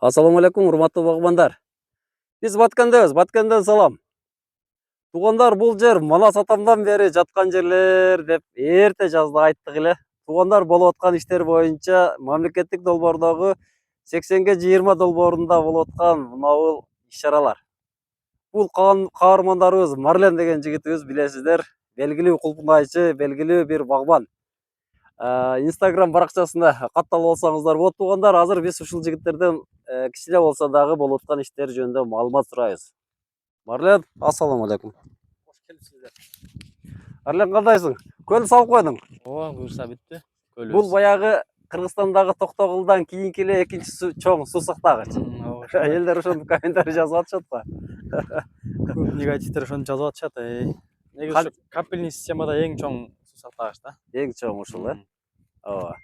Assalamu alaikum, урматтуу багбандар. Биз Баткендебиз, Баткенден салам. Туугандар, бул жер Манас атамдан бери жаткан жерлер деп эрте жазда айттык эле. Туугандар, болуп аткан иштер боюнча мамлекеттик долбоордогу 80/20 долбоорунда болуп аткан мынабул иш-чаралар. Бул каармандарыбыз Марлен деген жигитибиз, билесиздер. Белгилүү кулпунайчы, белгилүү бир багбан. Instagram баракчасына катталып алсаңыздар болот. Туугандар, азыр биз ушул жигиттерден кичине болсо дагы болуп аткан иштер жөнүндө маалымат сурайбыз. Марлен, ассаламу алейкум. Хош келипсиздер. Марлен, кандайсың? Көл салып койдуң? Ооба, буюрса бүттү. Бул баягы Кыргызстандагы Токтогулдан кийинки эле экинчи чоң суу сактагыч. Ооба. Элдер ошону комментарий жазып атышат го. Көп негативдер ошону жазып атышат. Неге ушу капельный системада эң чоң суу сактагыч да. Эң чоң ушул, ооба.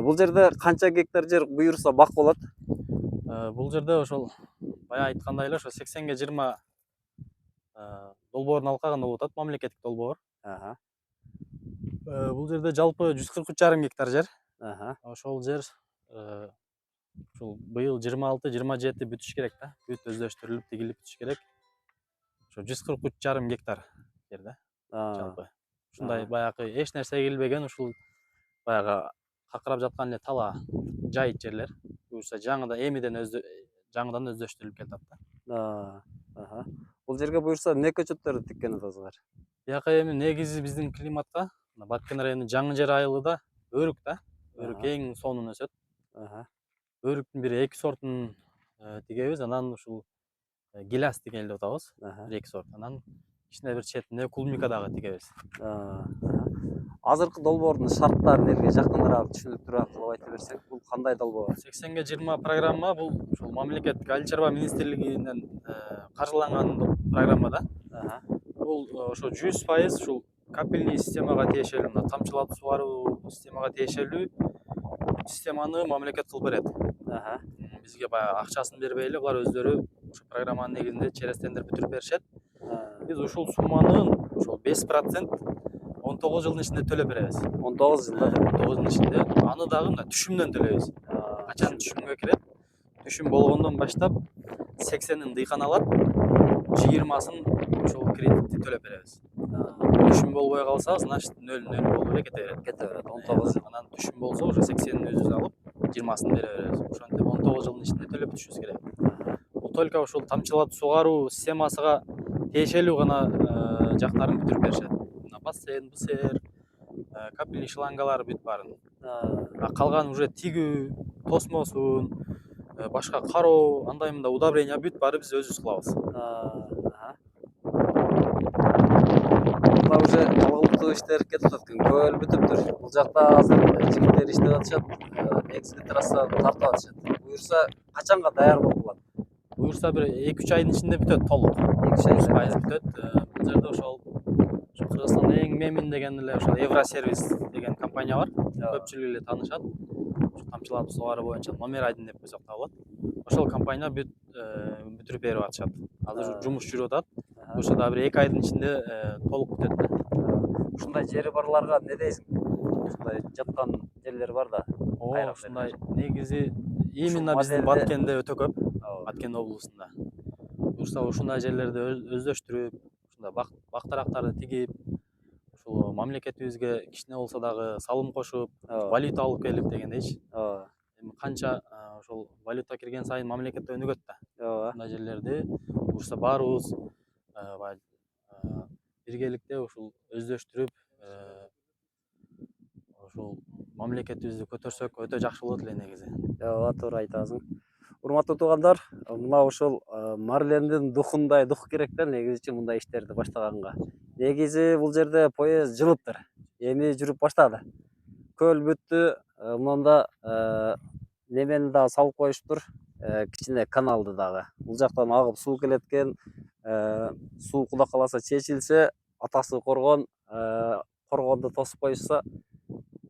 Бул жерде канча гектар жер буюрса бак болот? Бул жерде ошол баягы айткандай эле ошо 80/20 долбоорун алкаганда болуп атат, мамлекеттик долбоор. Бул жерде жалпы 143,5 гектар жер. Ошол жер ушул быйыл 26-27 бүтүш керек да. Бүт өздөштүрүлүп, тигилип бүтүш керек. Ошо 143,5 гектар жер да. Жалпы. Ушундай баягы эч нерсе эгилбеген ушул баягы какырап жаткан эле тала жайыт жерлер. Буюрса жаңыдан өздөштүрүлүп келатат да. Бул жерге буюрса эмне көчөттөрдү тиккен атасыңар? Бияка эми негизи биздин климатка Баткен районунун жаңы жер айылында өрүк да. Өрүк эң сонун өсөт. Өрүктүн бир эки сортун тигебиз, анан ушул гиляс деген деп атабыз. Эки сорт. Анан кичине бир четине клубника дагы тигебиз. Азыркы долбоордун шарттарын элге жакыныраак түшүнүктүүрөөк кылып айта берсең, бул кандай долбоор? 80/20 программа бул ушул мамлекеттик айыл чарба министрлигинен каржыланган программа да. Бул ошо 100% ушул капельный системага тиешелүү, мына тамчылатып сугаруу системага тиешелүү системаны мамлекет кылып берет. Бизге баягы акчасын бербей эле булар өздөрү ошо программанын негизинде через тендер бүтүрүп беришет. Биз ушул сумманын ошол 5% 19 жылдын ичинде төлөп беребиз. 19 жылда? 19 жылдын ичинде. Аны дагы мына түшүмдөн төлөйбүз. Качан түшүмгө кирет? Түшүм болгондон баштап 80-ин дыйкан алат, 20-сын ошол кредитти төлөп беребиз. Түшүм болбой калса, значит 0 болуп эле кете берет. 19 жыл. Анан түшүм болсо, ошо 80-ин өзүбүз алып, 20-сын бере беребиз. Ошентип 19 жылдын ичинде төлөп бүтүшүбүз керек. Бул только ушул тамчылатып сугаруу системасына тиешелүү гана жактарын бүтүрүп беришет. Мына бассейн, БСР, капельный шлангалар бүт баарын. Калган уже тигүү, тосмосун, башка кароо, андай мындай удобрение бүт баары биз өзүбүз кылабыз. Мына уже алгылыктуу иштер кетип атат экен. Көл бүтүптүр. Бул жакта азыр жигиттер иштеп атышат. Негизги трассаны тартып атышат. Буюрса качанга даяр болуп калат? Буюрса бир 2-3 айдын ичинде бүтөт толук. 2-3 ай бүтөт. Бул жерде ошол Кыргызстандын эң мемин деген эле ошол Евросервис деген компания бар. Көпчүлүк эле таанышат. Ошо тамчылатып сугаруу боюнча номер 1 деп койсок да болот. Ошол компания бүтүрүп берип атышат. Азыр жумуш жүрүп атат. Буюрса дагы бир 2 айдын ичинде толук бүтөт. Ушундай жери барларга эмне дейсиң? Ушундай жаткан жерлер бар да. Ооба, ушундай негизи именно биздин Баткенде өтө көп. Баткен облусунда. Буюрса ушундай жерлерди өздөштүрүп, ушундай бактарактарды тигип, ушул мамлекетибизге кичине болсо дагы салым кошуп, валюта алып келип дегендейчи. Эми канча ошол валюта кирген сайын мамлекетте өнүгөт да. Ушундай жерлерди буюрса баарыбыз биргеликте ушул өздөштүрүп, ушул мамлекетибизди көтөрсөк өтө жакшы болот эле негизи. Ооба, туура айтасың. Урматтуу туугандар, мына ушул Марлендин духундай дух керек да негизи мындай иштерди баштаганга. Негизи бул жерде поезд жылыптыр. Эми жүрүп баштады. Көл бүттү. Мында немени дагы салып коюштур. Кичине каналды дагы. Бул жактан агып суу келет экен. Суу куда каласа чечилсе, атасы коргонду тосуп коюшса,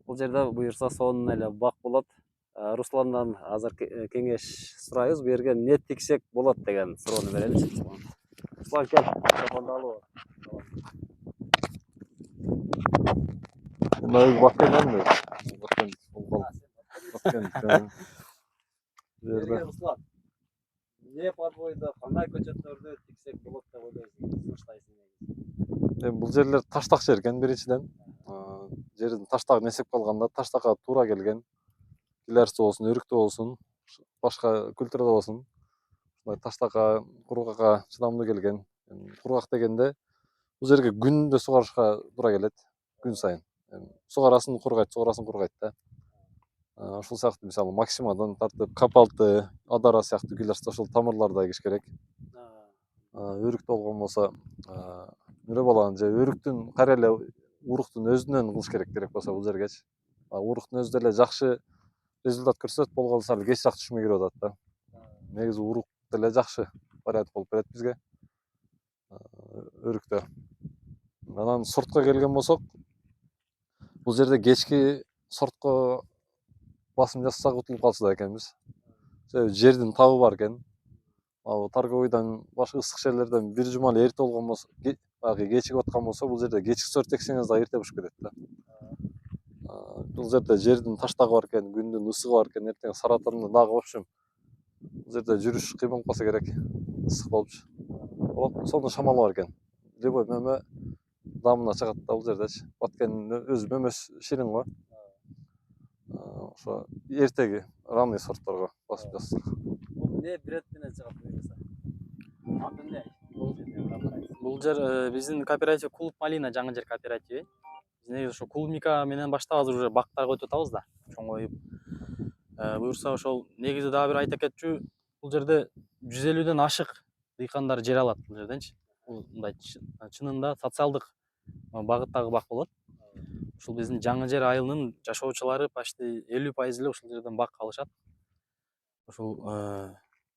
бул жерде буюрса сонун эле бак болот. Русландан азыр кеңеш сурайбыз. Бу жерге эмне тиксек болот деген суроону беребиз. Руслан, кел. Микрофонду алып ал. Баткенденби? Баткен. Берге Руслан. Не подвойдо кандай көчөттөрдү тиксек болот деп ойлойсуң? Сунуштайсың негизи. Бул жерлер таштак жер экен биринчиден. Жердин таштагын эсепке алганда таштакка туура келген. Килерсте болсун, өрүктө болсун, башка культурада болсун. Ушундай таштакка, кургакка чыдамдуу келген. Кургак дегенде бул жерге күндө сугарышка туура келет. Күн сайын. Сугарасын кургайт да. Ушул сыяктуу мисалы Максимадан тартып Капалты, Адара сыяктуу килерсте ошол тамырларда киш керек. Өрүктө болгон болсо, нөре баланын же өрүктүн кайра эле уруктун өзүнөн кылыш керек болсо бул жергечи. Уруктун өзү деле жакшы результат көрсөтөт болгон сал кеч жак түшүмө кирип атат да. Негизи урук деле жакшы вариант болуп берет бизге. Өрүктө. Анан сортко келген болсок, бул жерде кечки сортко басым жасасак утулуп калчу да экенбиз. Себеби жердин табы бар экен. Торговыйдан башка ысык жерлерден бир жума эле эрте болгон болсо, баягы кечигип аткан болсо, бул жерде кечки сорт эксеңиз дагы эрте бышып кетет да. Бул жерде жердин таштагы бар экен, күндүн ысыгы бар экен, эртең саратында дагы в общем, бул жерде жүрүш кыйын болуп калса керек, ысык болупчу. Бирок сонун шамалы бар экен. Любой мөмө дамына чыгат да бул жердечи. Баткендин өзү мөмөсү ширин го. Ошо эртеги ранний сортторго басып жасасак. Бул не бред менен чыгат буюрса? Аты эмне? Бул жер биздин кооператив Клуб Малина жаңы жер кооперативи. Биз негизи ошо клубника менен баштап азыр уже бактарга өтүп атабыз да, чоңоюп. Буюрса ошол негизи дагы бир айта кетчү, бул жерде 150ден ашык дыйкандар жер алат бул жерденчи. Бул мындай чынында социалдык багыттагы бак болот. Ушул биздин жаңы жер айылынын жашоочулары почти 50% эле ушул жерден бак алышат. Ушул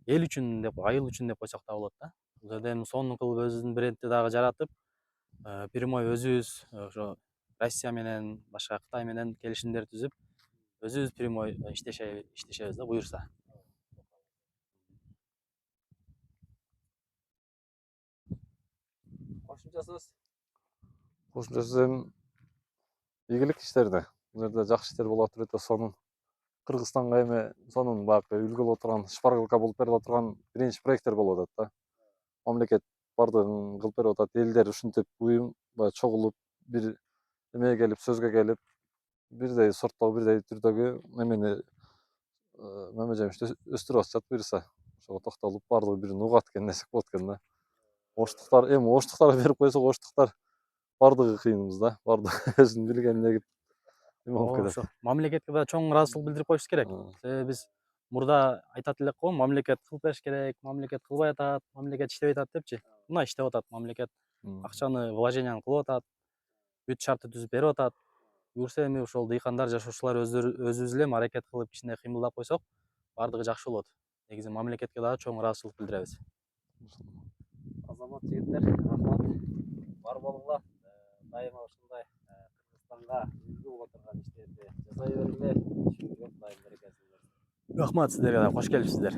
эл үчүн деп, айыл үчүн деп койсок да болот да. Бул жерде эми сонун кылып өзүбүздүн брендти дагы жаратып, прямой өзүбүз ошо Россия менен, башка Кытай менен келишимдер түзүп, өзүбүз прямой иштешебиз да буюрса. Кошумча сөз. Кошумча сөз эми ийгилик иштерде. Бул жерде жакшы иштер болуп атыр өтө сонун. Кыргызстанга эми сонун баягы үлгү боло турган, шпаргалка болуп бериле турган биринчи проекттер болуп атат да. Мамлекет бардыгын кылып берип атат. Элдер ушинтип уюм баягы чогулуп, бир эмеге келип, сөзгө келип, бирдей сорттогу, бирдей түрдөгү эмени мөмө жемишти өстүрүп атышат буюрса. Ошого токтолуп бардыгы бирин угат экен десек болот экен да. Оштуктарга берип койсок, оштуктар бардыгы кыйынбыз да. Бардыгы өзүнүн билгенин эгип эме болуп кетет. Ошо мамлекетке да чоң ыраазычылык билдирип коюш керек. Себеби биз мурда айтат элек го, мамлекет кылып бериш керек, мамлекет кылбай атат, мамлекет иштебей атат депчи. Мына иштеп атат мамлекет. Акчаны, вложенияны кылып атат. Бүт шартты түзүп берип атат. Буюрса эми ошол дыйкандар, жашоочулар өзүбүз эле аракет кылып кичине кыймылдап койсок, бардыгы жакшы болот. Негизи мамлекетке дагы чоң ыраазычылык билдиребиз. Азамат жигиттер, рахмат. Бар болгула. Дайыма ушундай Кыргызстанга үлгү боло турган иштерди жасай бергиле. Түшүнүгүңөр дайым берекесиңер. Рахмат сиздерге да, кош келипсиздер.